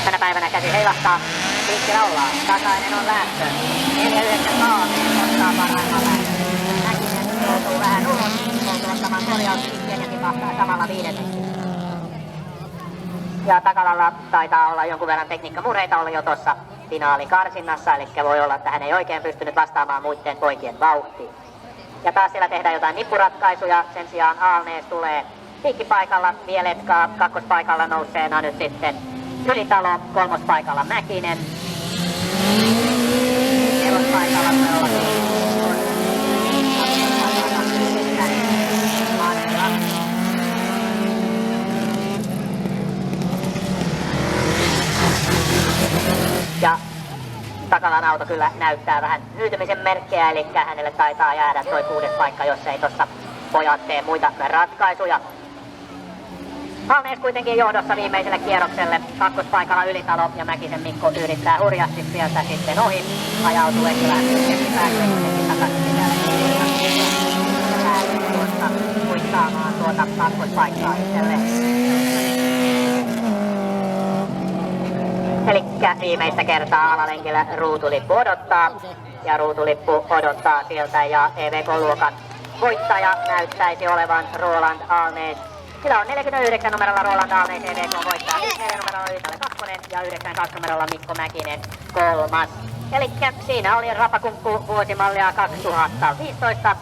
Tänä päivänä käsi heilahtaa. Liikkeellä ollaan. Takainen on lähtö. 4-9 Aalnees ottaa parhaimman lähtön. Mäkinen joutuu vähän ulos. Joutuu ottamaan korjausliikkeen ja tipahtaa samalla 5. Ja Takalalla taitaa olla jonkun verran tekniikkamurheita oli jo tuossa finaalikarsinnassa, eli voi olla, että hän ei oikein pystynyt vastaamaan muiden poikien vauhtiin. Ja taas siellä tehdään jotain nippuratkaisuja, sen sijaan Aalnees tulee piikkipaikalla, Vieletkaa kakkospaikalla nouseena nyt sitten Ylitalo, kolmospaikalla Mäkinen. Nelospaikalla voi olla ja Takalan auto kyllä näyttää vähän hyytymisen merkkejä, eli hänelle taitaa jäädä toi 6. paikka, jos ei tossa pojat tee muita ratkaisuja. Aalnees kuitenkin johdossa viimeiselle kierrokselle. Kakkospaikalla Ylitalo ja Mäkisen Mikko yrittää hurjasti sieltä sitten ohi. Ajautuu ehkä vähän keskipääköisesti takaisin tuosta kuittaamaan tuota kakkospaikkaa itselleen. Elikkä viimeistä kertaa alalenkillä ruutulippu odottaa. Ja ruutulippu odottaa sieltä ja EVK-luokan voittaja näyttäisi olevan Roland Aalnees. Sillä on 49 numerolla Roland Aalnees EVK voittaa, 4 numerolla Ylitalo 2 ja 92 numerolla Mikko Mäkinen 3. Elikkä siinä oli Rapakunkku vuosimallia 2015.